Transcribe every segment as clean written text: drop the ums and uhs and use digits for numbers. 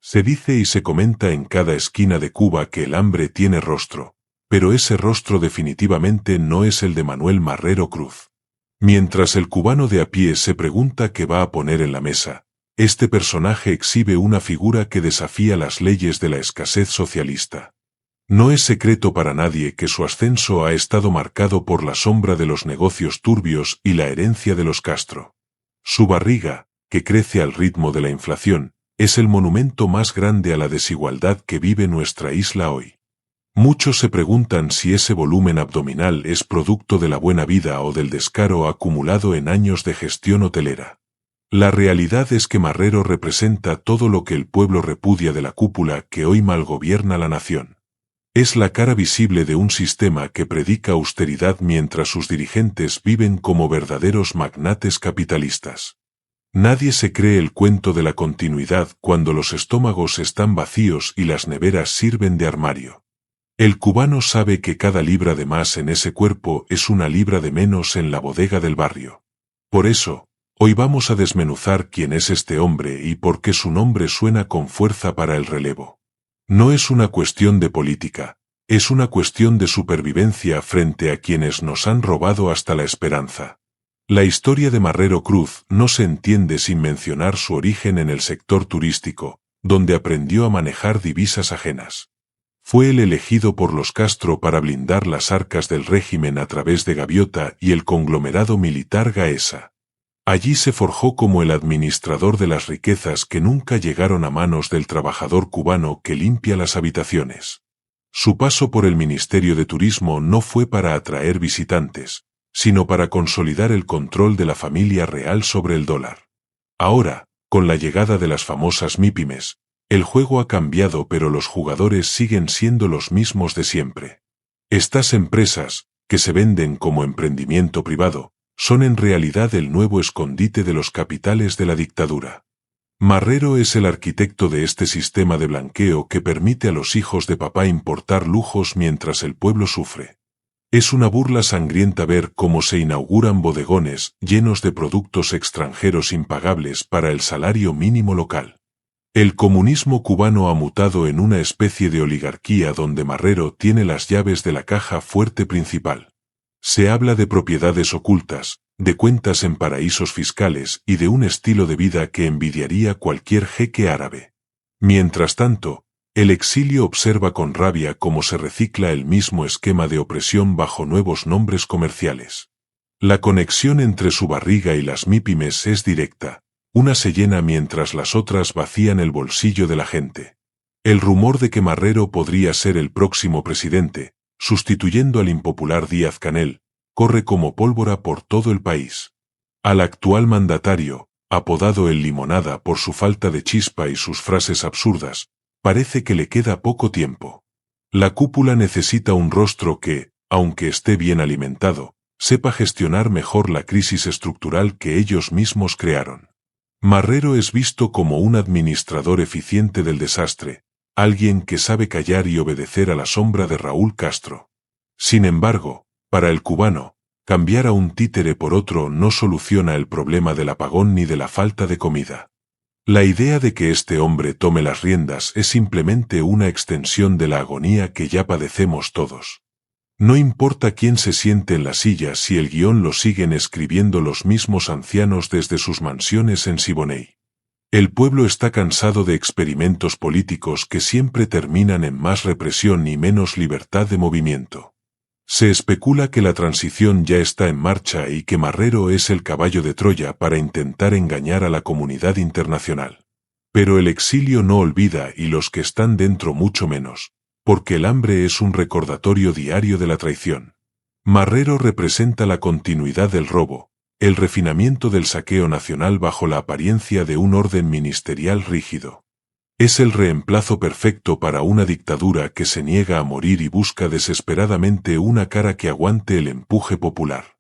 Se dice y se comenta en cada esquina de Cuba que el hambre tiene rostro, pero ese rostro definitivamente no es el de Manuel Marrero Cruz. Mientras el cubano de a pie se pregunta qué va a poner en la mesa, este personaje exhibe una figura que desafía las leyes de la escasez socialista. No es secreto para nadie que su ascenso ha estado marcado por la sombra de los negocios turbios y la herencia de los Castro. Su barriga, que crece al ritmo de la inflación, es el monumento más grande a la desigualdad que vive nuestra isla hoy. Muchos se preguntan si ese volumen abdominal es producto de la buena vida o del descaro acumulado en años de gestión hotelera. La realidad es que Marrero representa todo lo que el pueblo repudia de la cúpula que hoy malgobierna la nación. Es la cara visible de un sistema que predica austeridad mientras sus dirigentes viven como verdaderos magnates capitalistas. Nadie se cree el cuento de la continuidad cuando los estómagos están vacíos y las neveras sirven de armario. El cubano sabe que cada libra de más en ese cuerpo es una libra de menos en la bodega del barrio. Por eso, hoy vamos a desmenuzar quién es este hombre y por qué su nombre suena con fuerza para el relevo. No es una cuestión de política, es una cuestión de supervivencia frente a quienes nos han robado hasta la esperanza. La historia de Marrero Cruz no se entiende sin mencionar su origen en el sector turístico, donde aprendió a manejar divisas ajenas. Fue el elegido por los Castro para blindar las arcas del régimen a través de Gaviota y el conglomerado militar Gaesa. Allí se forjó como el administrador de las riquezas que nunca llegaron a manos del trabajador cubano que limpia las habitaciones. Su paso por el Ministerio de Turismo no fue para atraer visitantes, sino para consolidar el control de la familia real sobre el dólar. Ahora, con la llegada de las famosas MIPYMES, el juego ha cambiado pero los jugadores siguen siendo los mismos de siempre. Estas empresas, que se venden como emprendimiento privado, son en realidad el nuevo escondite de los capitales de la dictadura. Marrero es el arquitecto de este sistema de blanqueo que permite a los hijos de papá importar lujos mientras el pueblo sufre. Es una burla sangrienta ver cómo se inauguran bodegones llenos de productos extranjeros impagables para el salario mínimo local. El comunismo cubano ha mutado en una especie de oligarquía donde Marrero tiene las llaves de la caja fuerte principal. Se habla de propiedades ocultas, de cuentas en paraísos fiscales y de un estilo de vida que envidiaría cualquier jeque árabe. Mientras tanto, el exilio observa con rabia cómo se recicla el mismo esquema de opresión bajo nuevos nombres comerciales. La conexión entre su barriga y las MIPYMES es directa. Una se llena mientras las otras vacían el bolsillo de la gente. El rumor de que Marrero podría ser el próximo presidente, sustituyendo al impopular Díaz-Canel, corre como pólvora por todo el país. Al actual mandatario, apodado el Limonada por su falta de chispa y sus frases absurdas, parece que le queda poco tiempo. La cúpula necesita un rostro que, aunque esté bien alimentado, sepa gestionar mejor la crisis estructural que ellos mismos crearon. Marrero es visto como un administrador eficiente del desastre, alguien que sabe callar y obedecer a la sombra de Raúl Castro. Sin embargo, para el cubano, cambiar a un títere por otro no soluciona el problema del apagón ni de la falta de comida. La idea de que este hombre tome las riendas es simplemente una extensión de la agonía que ya padecemos todos. No importa quién se siente en la silla si el guión lo siguen escribiendo los mismos ancianos desde sus mansiones en Siboney. El pueblo está cansado de experimentos políticos que siempre terminan en más represión y menos libertad de movimiento. Se especula que la transición ya está en marcha y que Marrero es el caballo de Troya para intentar engañar a la comunidad internacional. Pero el exilio no olvida y los que están dentro mucho menos, porque el hambre es un recordatorio diario de la traición. Marrero representa la continuidad del robo, el refinamiento del saqueo nacional bajo la apariencia de un orden ministerial rígido. Es el reemplazo perfecto para una dictadura que se niega a morir y busca desesperadamente una cara que aguante el empuje popular.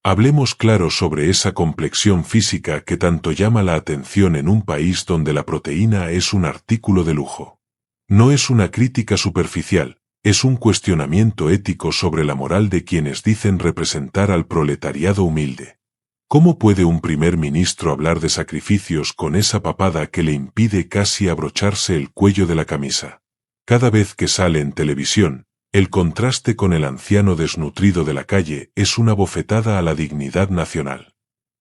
Hablemos claro sobre esa complexión física que tanto llama la atención en un país donde la proteína es un artículo de lujo. No es una crítica superficial, es un cuestionamiento ético sobre la moral de quienes dicen representar al proletariado humilde. ¿Cómo puede un primer ministro hablar de sacrificios con esa papada que le impide casi abrocharse el cuello de la camisa? Cada vez que sale en televisión, el contraste con el anciano desnutrido de la calle es una bofetada a la dignidad nacional.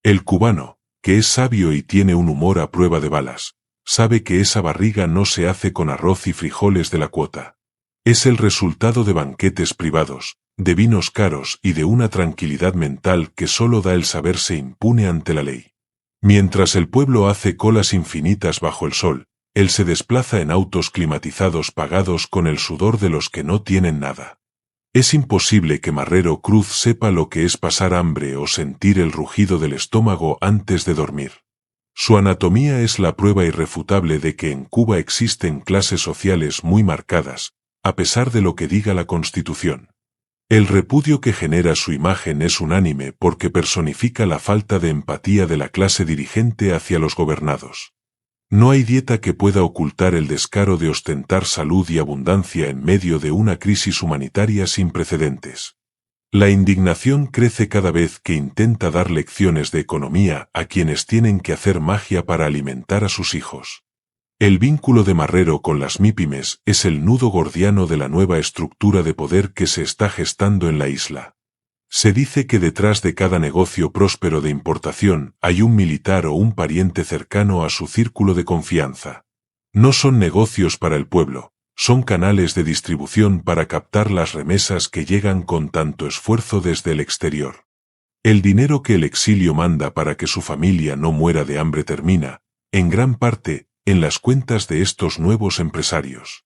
El cubano, que es sabio y tiene un humor a prueba de balas, sabe que esa barriga no se hace con arroz y frijoles de la cuota. Es el resultado de banquetes privados, de vinos caros y de una tranquilidad mental que solo da el saberse impune ante la ley. Mientras el pueblo hace colas infinitas bajo el sol, él se desplaza en autos climatizados pagados con el sudor de los que no tienen nada. Es imposible que Marrero Cruz sepa lo que es pasar hambre o sentir el rugido del estómago antes de dormir. Su anatomía es la prueba irrefutable de que en Cuba existen clases sociales muy marcadas, a pesar de lo que diga la Constitución. El repudio que genera su imagen es unánime porque personifica la falta de empatía de la clase dirigente hacia los gobernados. No hay dieta que pueda ocultar el descaro de ostentar salud y abundancia en medio de una crisis humanitaria sin precedentes. La indignación crece cada vez que intenta dar lecciones de economía a quienes tienen que hacer magia para alimentar a sus hijos. El vínculo de Marrero con las MIPYMES es el nudo gordiano de la nueva estructura de poder que se está gestando en la isla. Se dice que detrás de cada negocio próspero de importación hay un militar o un pariente cercano a su círculo de confianza. No son negocios para el pueblo, son canales de distribución para captar las remesas que llegan con tanto esfuerzo desde el exterior. El dinero que el exilio manda para que su familia no muera de hambre termina, en gran parte, en las cuentas de estos nuevos empresarios.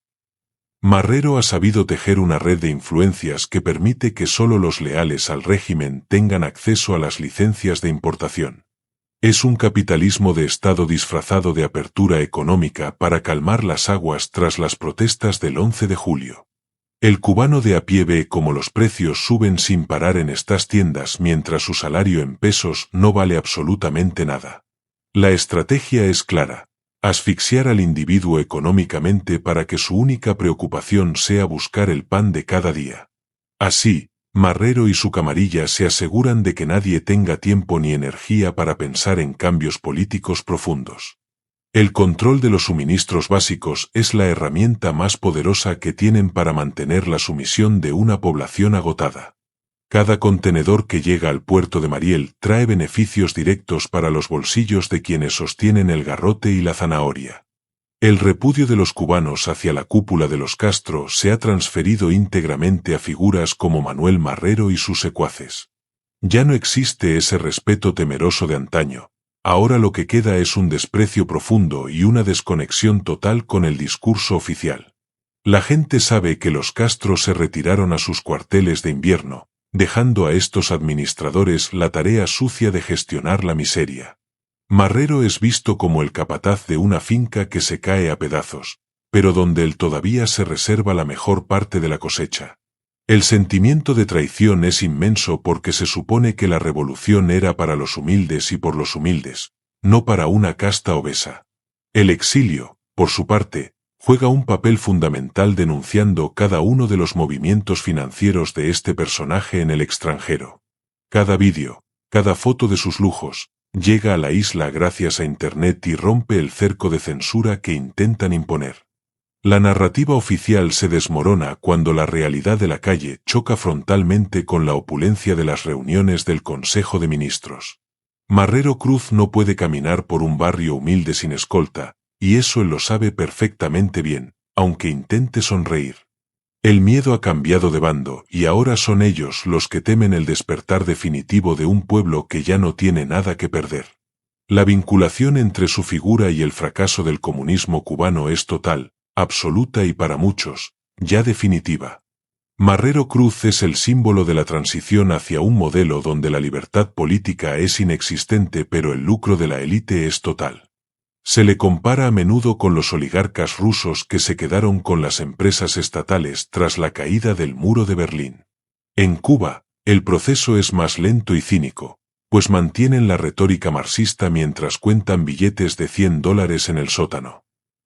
Marrero ha sabido tejer una red de influencias que permite que solo los leales al régimen tengan acceso a las licencias de importación. Es un capitalismo de Estado disfrazado de apertura económica para calmar las aguas tras las protestas del 11 de julio. El cubano de a pie ve cómo los precios suben sin parar en estas tiendas mientras su salario en pesos no vale absolutamente nada. La estrategia es clara: asfixiar al individuo económicamente para que su única preocupación sea buscar el pan de cada día. Así, Marrero y su camarilla se aseguran de que nadie tenga tiempo ni energía para pensar en cambios políticos profundos. El control de los suministros básicos es la herramienta más poderosa que tienen para mantener la sumisión de una población agotada. Cada contenedor que llega al puerto de Mariel trae beneficios directos para los bolsillos de quienes sostienen el garrote y la zanahoria. El repudio de los cubanos hacia la cúpula de los Castro se ha transferido íntegramente a figuras como Manuel Marrero y sus secuaces. Ya no existe ese respeto temeroso de antaño, ahora lo que queda es un desprecio profundo y una desconexión total con el discurso oficial. La gente sabe que los Castro se retiraron a sus cuarteles de invierno, dejando a estos administradores la tarea sucia de gestionar la miseria. Marrero es visto como el capataz de una finca que se cae a pedazos, pero donde él todavía se reserva la mejor parte de la cosecha. El sentimiento de traición es inmenso porque se supone que la revolución era para los humildes y por los humildes, no para una casta obesa. El exilio, por su parte, juega un papel fundamental denunciando cada uno de los movimientos financieros de este personaje en el extranjero. Cada vídeo, cada foto de sus lujos, llega a la isla gracias a Internet y rompe el cerco de censura que intentan imponer. La narrativa oficial se desmorona cuando la realidad de la calle choca frontalmente con la opulencia de las reuniones del Consejo de Ministros. Marrero Cruz no puede caminar por un barrio humilde sin escolta, y eso él lo sabe perfectamente bien, aunque intente sonreír. El miedo ha cambiado de bando y ahora son ellos los que temen el despertar definitivo de un pueblo que ya no tiene nada que perder. La vinculación entre su figura y el fracaso del comunismo cubano es total, absoluta y para muchos, ya definitiva. Marrero Cruz es el símbolo de la transición hacia un modelo donde la libertad política es inexistente pero el lucro de la élite es total. Se le compara a menudo con los oligarcas rusos que se quedaron con las empresas estatales tras la caída del muro de Berlín. En Cuba, el proceso es más lento y cínico, pues mantienen la retórica marxista mientras cuentan billetes de $100 en el sótano.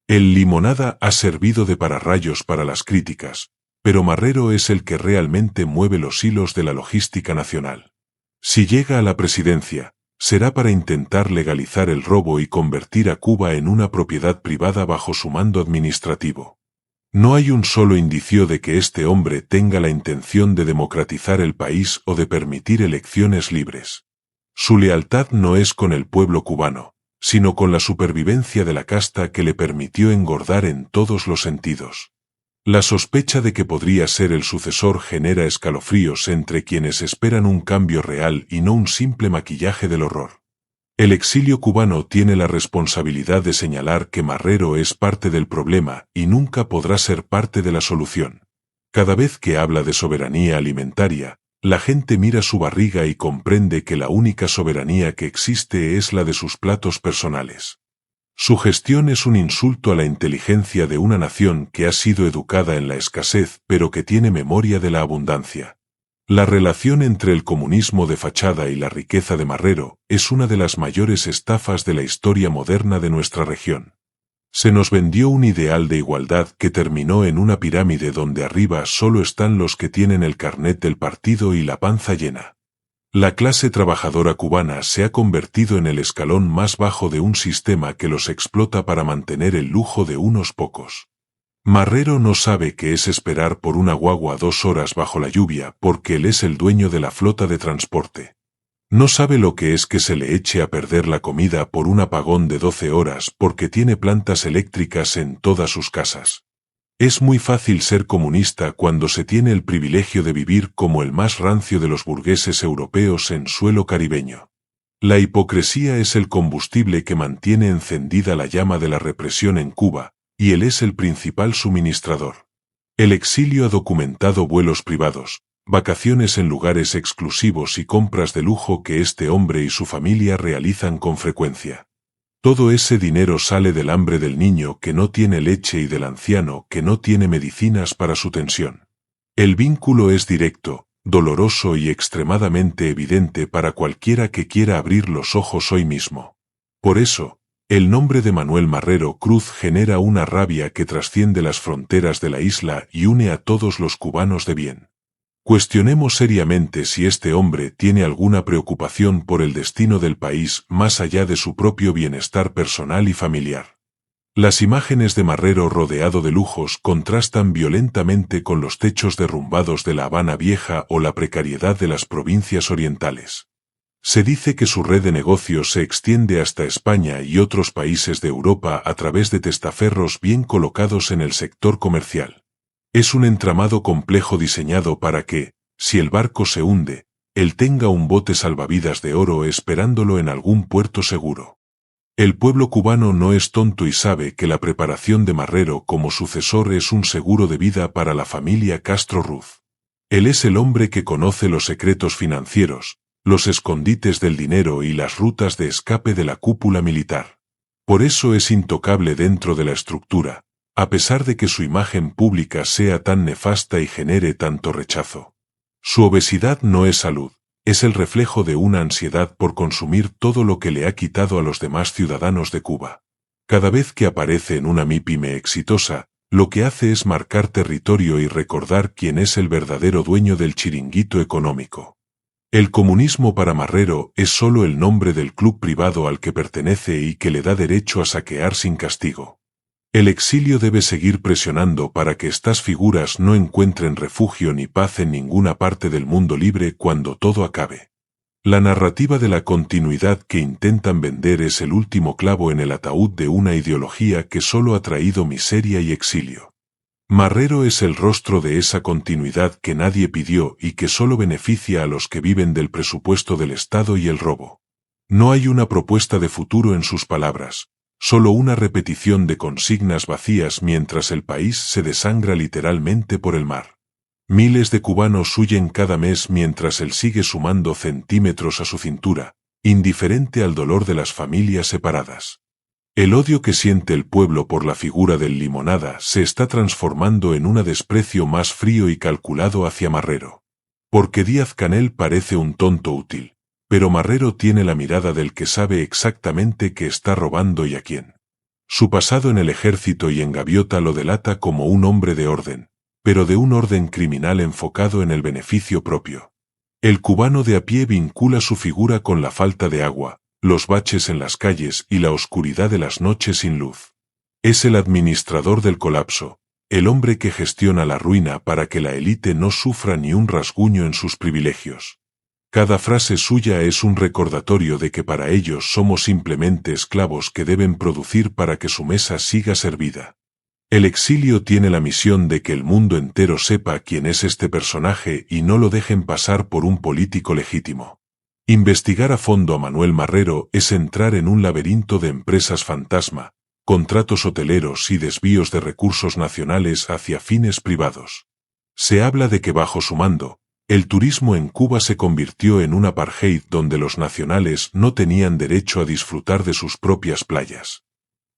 El limonada ha servido de pararrayos para las críticas, pero Marrero es el que realmente mueve los hilos de la logística nacional. Si llega a la presidencia, será para intentar legalizar el robo y convertir a Cuba en una propiedad privada bajo su mando administrativo. No hay un solo indicio de que este hombre tenga la intención de democratizar el país o de permitir elecciones libres. Su lealtad no es con el pueblo cubano, sino con la supervivencia de la casta que le permitió engordar en todos los sentidos. La sospecha de que podría ser el sucesor genera escalofríos entre quienes esperan un cambio real y no un simple maquillaje del horror. El exilio cubano tiene la responsabilidad de señalar que Marrero es parte del problema y nunca podrá ser parte de la solución. Cada vez que habla de soberanía alimentaria, la gente mira su barriga y comprende que la única soberanía que existe es la de sus platos personales. Su gestión es un insulto a la inteligencia de una nación que ha sido educada en la escasez pero que tiene memoria de la abundancia. La relación entre el comunismo de fachada y la riqueza de Marrero es una de las mayores estafas de la historia moderna de nuestra región. Se nos vendió un ideal de igualdad que terminó en una pirámide donde arriba solo están los que tienen el carnet del partido y la panza llena. La clase trabajadora cubana se ha convertido en el escalón más bajo de un sistema que los explota para mantener el lujo de unos pocos. Marrero no sabe qué es esperar por una guagua 2 horas bajo la lluvia porque él es el dueño de la flota de transporte. No sabe lo que es que se le eche a perder la comida por un apagón de 12 horas porque tiene plantas eléctricas en todas sus casas. Es muy fácil ser comunista cuando se tiene el privilegio de vivir como el más rancio de los burgueses europeos en suelo caribeño. La hipocresía es el combustible que mantiene encendida la llama de la represión en Cuba, y él es el principal suministrador. El exilio ha documentado vuelos privados, vacaciones en lugares exclusivos y compras de lujo que este hombre y su familia realizan con frecuencia. Todo ese dinero sale del hambre del niño que no tiene leche y del anciano que no tiene medicinas para su tensión. El vínculo es directo, doloroso y extremadamente evidente para cualquiera que quiera abrir los ojos hoy mismo. Por eso, el nombre de Manuel Marrero Cruz genera una rabia que trasciende las fronteras de la isla y une a todos los cubanos de bien. Cuestionemos seriamente si este hombre tiene alguna preocupación por el destino del país más allá de su propio bienestar personal y familiar. Las imágenes de Marrero rodeado de lujos contrastan violentamente con los techos derrumbados de La Habana Vieja o la precariedad de las provincias orientales. Se dice que su red de negocios se extiende hasta España y otros países de Europa a través de testaferros bien colocados en el sector comercial. Es un entramado complejo diseñado para que, si el barco se hunde, él tenga un bote salvavidas de oro esperándolo en algún puerto seguro. El pueblo cubano no es tonto y sabe que la preparación de Marrero como sucesor es un seguro de vida para la familia Castro Ruz. Él es el hombre que conoce los secretos financieros, los escondites del dinero y las rutas de escape de la cúpula militar. Por eso es intocable dentro de la estructura, a pesar de que su imagen pública sea tan nefasta y genere tanto rechazo. Su obesidad no es salud, es el reflejo de una ansiedad por consumir todo lo que le ha quitado a los demás ciudadanos de Cuba. Cada vez que aparece en una MIPYME exitosa, lo que hace es marcar territorio y recordar quién es el verdadero dueño del chiringuito económico. El comunismo para Marrero es solo el nombre del club privado al que pertenece y que le da derecho a saquear sin castigo. El exilio debe seguir presionando para que estas figuras no encuentren refugio ni paz en ninguna parte del mundo libre cuando todo acabe. La narrativa de la continuidad que intentan vender es el último clavo en el ataúd de una ideología que solo ha traído miseria y exilio. Marrero es el rostro de esa continuidad que nadie pidió y que solo beneficia a los que viven del presupuesto del Estado y el robo. No hay una propuesta de futuro en sus palabras, solo una repetición de consignas vacías mientras el país se desangra literalmente por el mar. Miles de cubanos huyen cada mes mientras él sigue sumando centímetros a su cintura, indiferente al dolor de las familias separadas. El odio que siente el pueblo por la figura del Limonada se está transformando en un desprecio más frío y calculado hacia Marrero. Porque Díaz-Canel parece un tonto útil, pero Marrero tiene la mirada del que sabe exactamente qué está robando y a quién. Su pasado en el ejército y en Gaviota lo delata como un hombre de orden, pero de un orden criminal enfocado en el beneficio propio. El cubano de a pie vincula su figura con la falta de agua, los baches en las calles y la oscuridad de las noches sin luz. Es el administrador del colapso, el hombre que gestiona la ruina para que la élite no sufra ni un rasguño en sus privilegios. Cada frase suya es un recordatorio de que para ellos somos simplemente esclavos que deben producir para que su mesa siga servida. El exilio tiene la misión de que el mundo entero sepa quién es este personaje y no lo dejen pasar por un político legítimo. Investigar a fondo a Manuel Marrero es entrar en un laberinto de empresas fantasma, contratos hoteleros y desvíos de recursos nacionales hacia fines privados. Se habla de que bajo su mando, el turismo en Cuba se convirtió en un apartheid donde los nacionales no tenían derecho a disfrutar de sus propias playas.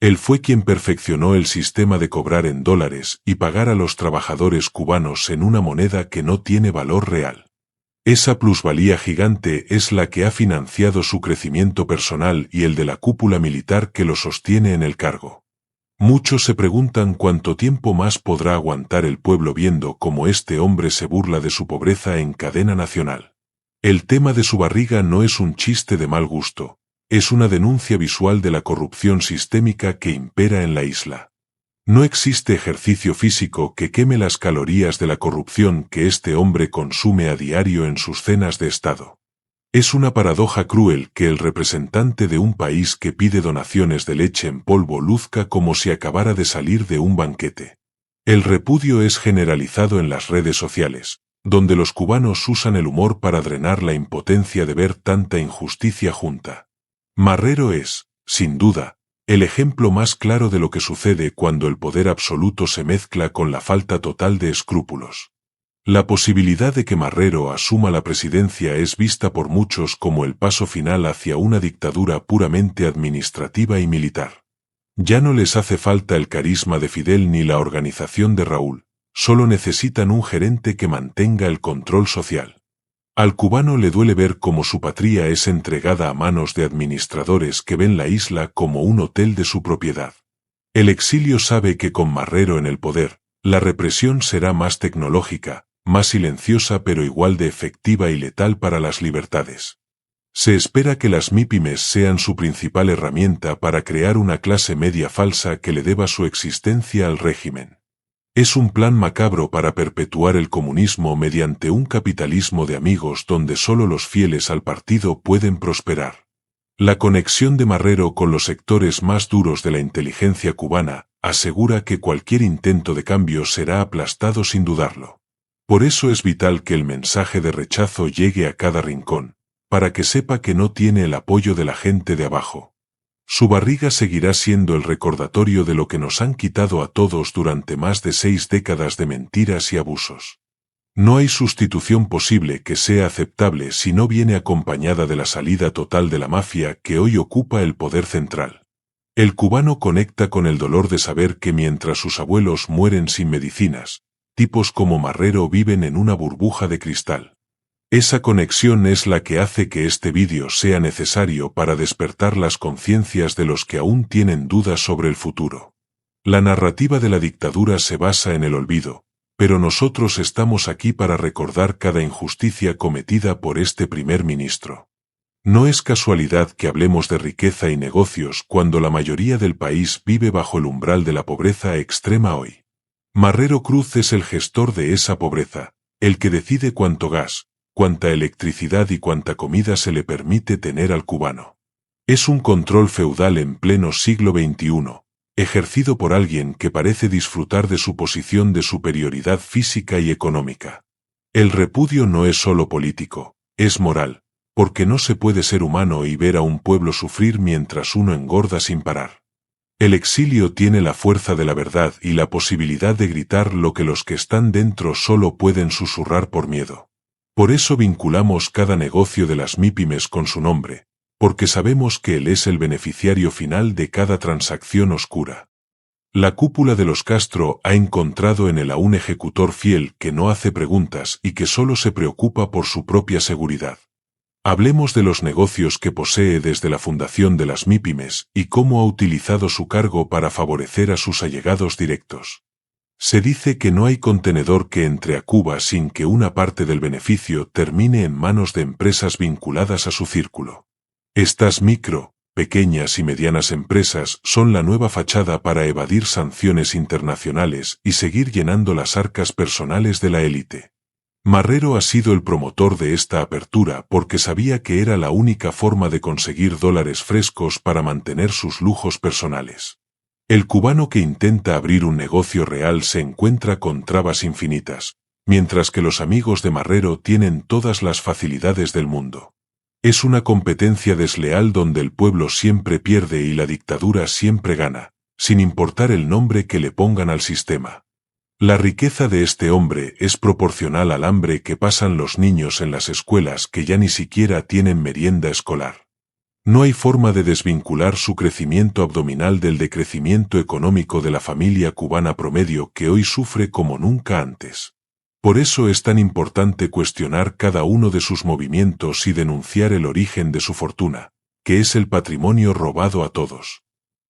Él fue quien perfeccionó el sistema de cobrar en dólares y pagar a los trabajadores cubanos en una moneda que no tiene valor real. Esa plusvalía gigante es la que ha financiado su crecimiento personal y el de la cúpula militar que lo sostiene en el cargo. Muchos se preguntan cuánto tiempo más podrá aguantar el pueblo viendo cómo este hombre se burla de su pobreza en cadena nacional. El tema de su barriga no es un chiste de mal gusto, es una denuncia visual de la corrupción sistémica que impera en la isla. No existe ejercicio físico que queme las calorías de la corrupción que este hombre consume a diario en sus cenas de Estado. Es una paradoja cruel que el representante de un país que pide donaciones de leche en polvo luzca como si acabara de salir de un banquete. El repudio es generalizado en las redes sociales, donde los cubanos usan el humor para drenar la impotencia de ver tanta injusticia junta. Marrero es, sin duda, el ejemplo más claro de lo que sucede cuando el poder absoluto se mezcla con la falta total de escrúpulos. La posibilidad de que Marrero asuma la presidencia es vista por muchos como el paso final hacia una dictadura puramente administrativa y militar. Ya no les hace falta el carisma de Fidel ni la organización de Raúl, solo necesitan un gerente que mantenga el control social. Al cubano le duele ver cómo su patria es entregada a manos de administradores que ven la isla como un hotel de su propiedad. El exilio sabe que con Marrero en el poder, la represión será más tecnológica, más silenciosa pero igual de efectiva y letal para las libertades. Se espera que las MIPYMES sean su principal herramienta para crear una clase media falsa que le deba su existencia al régimen. Es un plan macabro para perpetuar el comunismo mediante un capitalismo de amigos donde solo los fieles al partido pueden prosperar. La conexión de Marrero con los sectores más duros de la inteligencia cubana asegura que cualquier intento de cambio será aplastado sin dudarlo. Por eso es vital que el mensaje de rechazo llegue a cada rincón, para que sepa que no tiene el apoyo de la gente de abajo. Su barriga seguirá siendo el recordatorio de lo que nos han quitado a todos durante más de 6 décadas de mentiras y abusos. No hay sustitución posible que sea aceptable si no viene acompañada de la salida total de la mafia que hoy ocupa el poder central. El cubano conecta con el dolor de saber que mientras sus abuelos mueren sin medicinas, tipos como Marrero viven en una burbuja de cristal. Esa conexión es la que hace que este vídeo sea necesario para despertar las conciencias de los que aún tienen dudas sobre el futuro. La narrativa de la dictadura se basa en el olvido, pero nosotros estamos aquí para recordar cada injusticia cometida por este primer ministro. No es casualidad que hablemos de riqueza y negocios cuando la mayoría del país vive bajo el umbral de la pobreza extrema hoy. Marrero Cruz es el gestor de esa pobreza, el que decide cuánto gas, cuánta electricidad y cuánta comida se le permite tener al cubano. Es un control feudal en pleno siglo XXI, ejercido por alguien que parece disfrutar de su posición de superioridad física y económica. El repudio no es solo político, es moral, porque no se puede ser humano y ver a un pueblo sufrir mientras uno engorda sin parar. El exilio tiene la fuerza de la verdad y la posibilidad de gritar lo que los que están dentro solo pueden susurrar por miedo. Por eso vinculamos cada negocio de las MIPYMES con su nombre, porque sabemos que él es el beneficiario final de cada transacción oscura. La cúpula de los Castro ha encontrado en él a un ejecutor fiel que no hace preguntas y que solo se preocupa por su propia seguridad. Hablemos de los negocios que posee desde la fundación de las MIPYMES y cómo ha utilizado su cargo para favorecer a sus allegados directos. Se dice que no hay contenedor que entre a Cuba sin que una parte del beneficio termine en manos de empresas vinculadas a su círculo. Estas micro, pequeñas y medianas empresas son la nueva fachada para evadir sanciones internacionales y seguir llenando las arcas personales de la élite. Marrero ha sido el promotor de esta apertura porque sabía que era la única forma de conseguir dólares frescos para mantener sus lujos personales. El cubano que intenta abrir un negocio real se encuentra con trabas infinitas, mientras que los amigos de Marrero tienen todas las facilidades del mundo. Es una competencia desleal donde el pueblo siempre pierde y la dictadura siempre gana, sin importar el nombre que le pongan al sistema. La riqueza de este hombre es proporcional al hambre que pasan los niños en las escuelas que ya ni siquiera tienen merienda escolar. No hay forma de desvincular su crecimiento abdominal del decrecimiento económico de la familia cubana promedio que hoy sufre como nunca antes. Por eso es tan importante cuestionar cada uno de sus movimientos y denunciar el origen de su fortuna, que es el patrimonio robado a todos.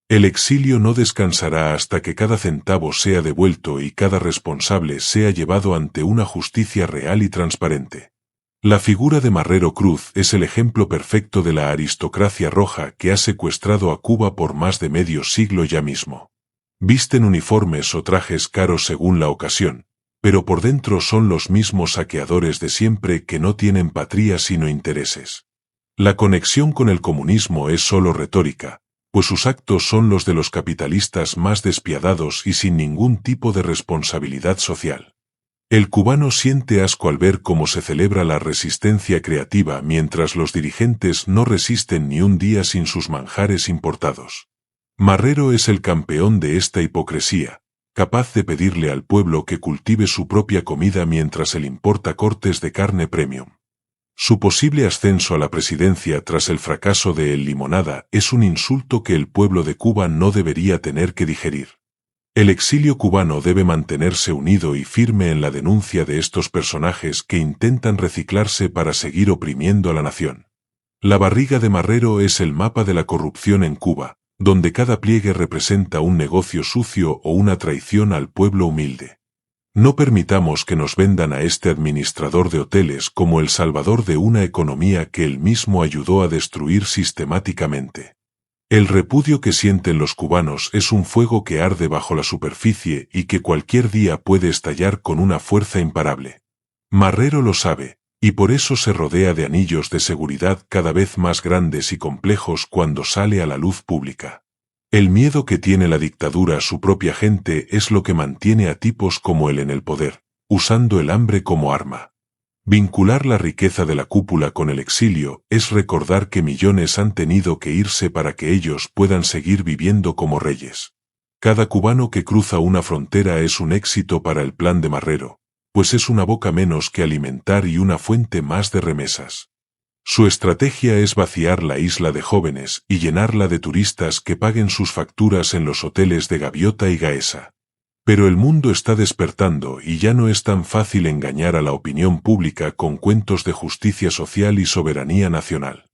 El exilio no descansará hasta que cada centavo sea devuelto y cada responsable sea llevado ante una justicia real y transparente. La figura de Marrero Cruz es el ejemplo perfecto de la aristocracia roja que ha secuestrado a Cuba por más de medio siglo ya mismo. Visten uniformes o trajes caros según la ocasión, pero por dentro son los mismos saqueadores de siempre que no tienen patria sino intereses. La conexión con el comunismo es solo retórica, pues sus actos son los de los capitalistas más despiadados y sin ningún tipo de responsabilidad social. El cubano siente asco al ver cómo se celebra la resistencia creativa mientras los dirigentes no resisten ni un día sin sus manjares importados. Marrero es el campeón de esta hipocresía, capaz de pedirle al pueblo que cultive su propia comida mientras él importa cortes de carne premium. Su posible ascenso a la presidencia tras el fracaso de El Limonada es un insulto que el pueblo de Cuba no debería tener que digerir. El exilio cubano debe mantenerse unido y firme en la denuncia de estos personajes que intentan reciclarse para seguir oprimiendo a la nación. La barriga de Marrero es el mapa de la corrupción en Cuba, donde cada pliegue representa un negocio sucio o una traición al pueblo humilde. No permitamos que nos vendan a este administrador de hoteles como el salvador de una economía que él mismo ayudó a destruir sistemáticamente. El repudio que sienten los cubanos es un fuego que arde bajo la superficie y que cualquier día puede estallar con una fuerza imparable. Marrero lo sabe, y por eso se rodea de anillos de seguridad cada vez más grandes y complejos cuando sale a la luz pública. El miedo que tiene la dictadura a su propia gente es lo que mantiene a tipos como él en el poder, usando el hambre como arma. Vincular la riqueza de la cúpula con el exilio es recordar que millones han tenido que irse para que ellos puedan seguir viviendo como reyes. Cada cubano que cruza una frontera es un éxito para el plan de Marrero, pues es una boca menos que alimentar y una fuente más de remesas. Su estrategia es vaciar la isla de jóvenes y llenarla de turistas que paguen sus facturas en los hoteles de Gaviota y Gaesa. Pero el mundo está despertando y ya no es tan fácil engañar a la opinión pública con cuentos de justicia social y soberanía nacional.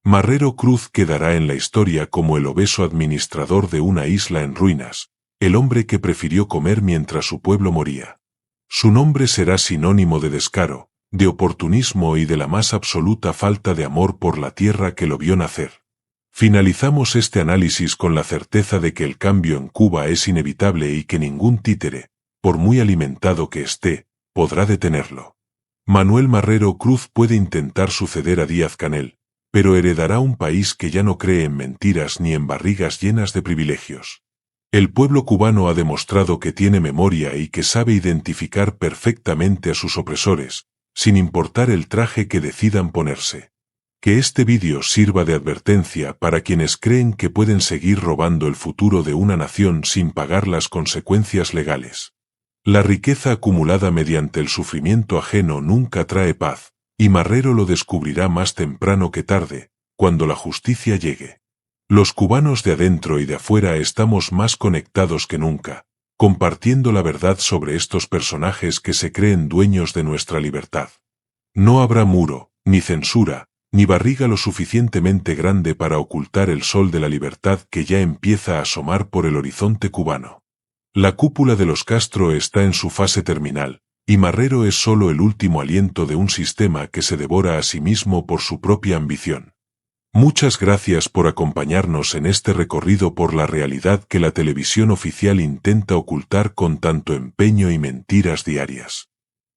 Marrero Cruz quedará en la historia como el obeso administrador de una isla en ruinas, el hombre que prefirió comer mientras su pueblo moría. Su nombre será sinónimo de descaro, de oportunismo y de la más absoluta falta de amor por la tierra que lo vio nacer. Finalizamos este análisis con la certeza de que el cambio en Cuba es inevitable y que ningún títere, por muy alimentado que esté, podrá detenerlo. Manuel Marrero Cruz puede intentar suceder a Díaz-Canel, pero heredará un país que ya no cree en mentiras ni en barrigas llenas de privilegios. El pueblo cubano ha demostrado que tiene memoria y que sabe identificar perfectamente a sus opresores, sin importar el traje que decidan ponerse. Que este vídeo sirva de advertencia para quienes creen que pueden seguir robando el futuro de una nación sin pagar las consecuencias legales. La riqueza acumulada mediante el sufrimiento ajeno nunca trae paz, y Marrero lo descubrirá más temprano que tarde, cuando la justicia llegue. Los cubanos de adentro y de afuera estamos más conectados que nunca, compartiendo la verdad sobre estos personajes que se creen dueños de nuestra libertad. No habrá muro, ni censura, ni barriga lo suficientemente grande para ocultar el sol de la libertad que ya empieza a asomar por el horizonte cubano. La cúpula de los Castro está en su fase terminal, y Marrero es solo el último aliento de un sistema que se devora a sí mismo por su propia ambición. Muchas gracias por acompañarnos en este recorrido por la realidad que la televisión oficial intenta ocultar con tanto empeño y mentiras diarias.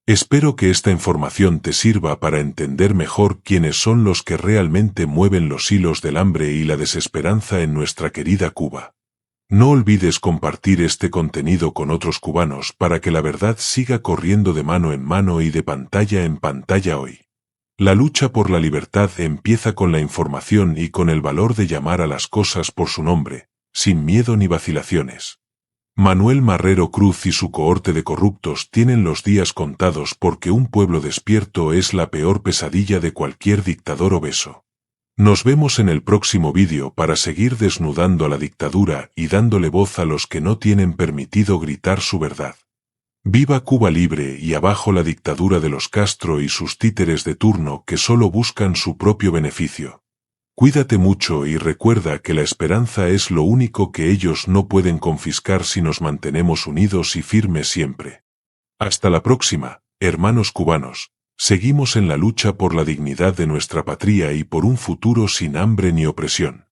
Espero que esta información te sirva para entender mejor quiénes son los que realmente mueven los hilos del hambre y la desesperanza en nuestra querida Cuba. No olvides compartir este contenido con otros cubanos para que la verdad siga corriendo de mano en mano y de pantalla en pantalla hoy. La lucha por la libertad empieza con la información y con el valor de llamar a las cosas por su nombre, sin miedo ni vacilaciones. Manuel Marrero Cruz y su cohorte de corruptos tienen los días contados porque un pueblo despierto es la peor pesadilla de cualquier dictador obeso. Nos vemos en el próximo vídeo para seguir desnudando a la dictadura y dándole voz a los que no tienen permitido gritar su verdad. ¡Viva Cuba libre y abajo la dictadura de los Castro y sus títeres de turno que solo buscan su propio beneficio! Cuídate mucho y recuerda que la esperanza es lo único que ellos no pueden confiscar si nos mantenemos unidos y firmes siempre. Hasta la próxima, hermanos cubanos. Seguimos en la lucha por la dignidad de nuestra patria y por un futuro sin hambre ni opresión.